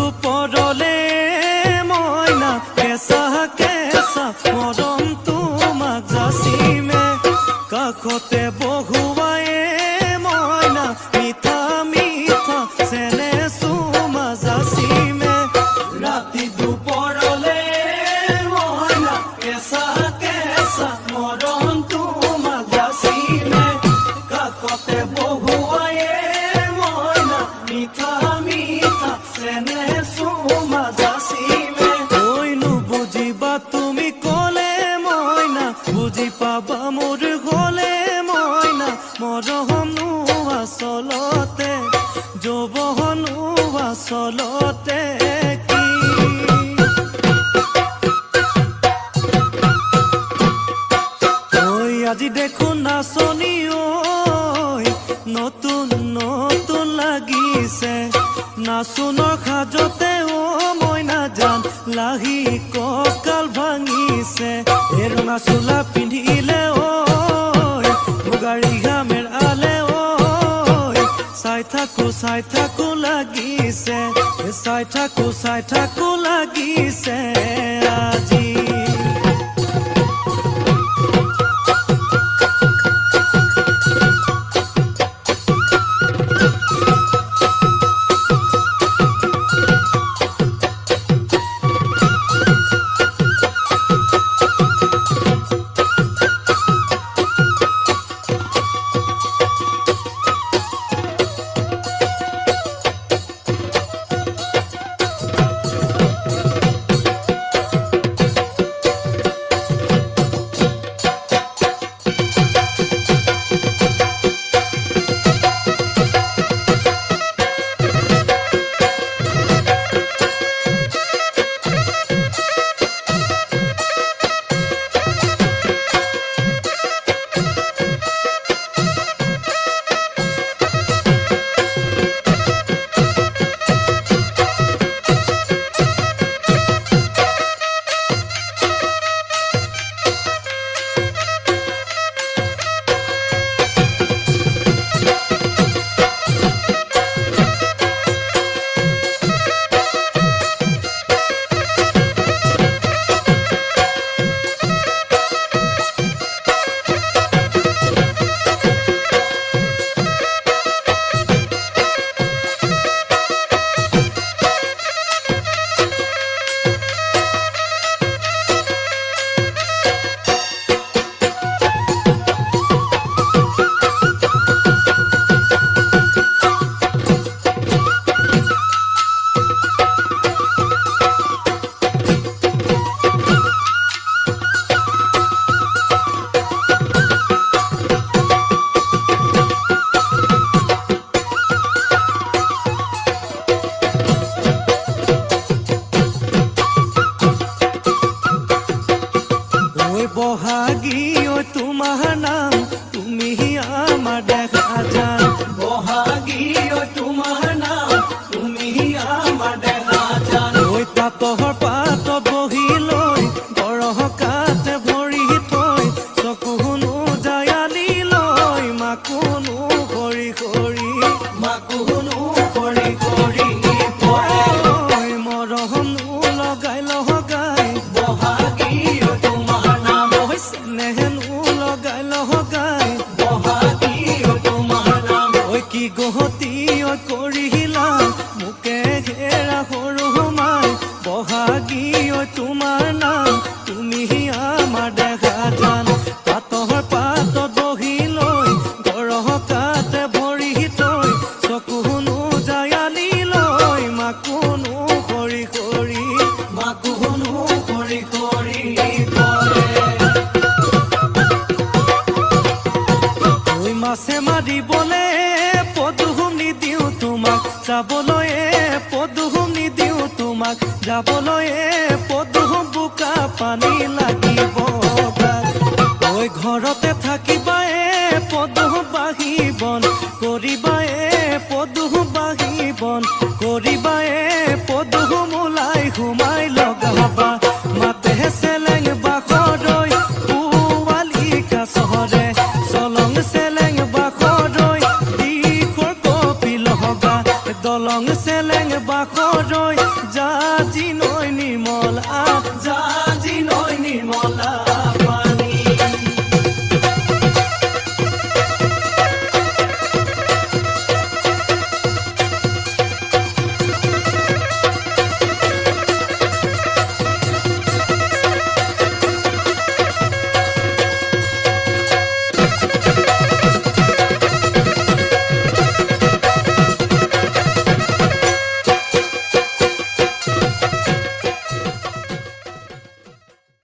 দুপৰলে মইনা কেঁচা কেঁচা মৰম তোমাক যাচিমে কাষতে বহুৱায়ে মইনা মিঠা মিঠা চেনে চুমা যাচিমে ৰাতি দুপৰলে মইনা কেঁচা কেঁচা মৰম তোমাক যাচিমে কাষতে বহুৱায়ে মইনা মিঠা মিঠা চেনে চুমা যাচিমে ঐনো বুজিবা তুমি ক'লে মইনা বুজি পাবা মোৰ গ'লে মইনা মৰমনো আচলতে যৌৱনো আচলতে কি ঐ আজি দেখোন নাচনি ঐ নতুন নতুন লাগিছে নাচোনৰ সাজতে অ মইনা জান লাহি কঁকাল ভাঙিছে ৰঙা চোলা পিন্ধিলে ঐ মুগাৰী ঘামেৰ আলে ঐ চাই থাকো লাগিছে চাই থাকো লাগিছে আজি বহাগী ঐ তোমাৰ নাম তুমি আমাৰ দেখা যান বহাগী ঐ তোমাৰ নাম তুমি আমাৰ দেখা যান ঐ পাতৰ পাত বহি লৈ গৰহকাতে ভৰি থৈ চকুনো জায়ালি লৈ মাকুনো কৰি কৰি মাকুনো কৰি কৰি মৰমনো লগাই লগাই বহাগী কি গহতি কৰিলা মোকে ঘেৰা সৰু সোমাই বহাগী তোমাৰ নাম তুমি আমাৰ দেখা যান পাতৰ পাত বহি লৈ গৰহকাতে ভৰি থৈ চকুনো জায়ালি লৈ মাকুনো কৰি কৰি মাকুনো কৰি কৰি মাছে মাৰিবলে পদুম নিদিওঁ তোমাক যাবলৈ পদুম নিদিওঁ তোমাক যাবলৈ পদুম বোকা পানী লাগিব ঐ ঘৰতে থাকিব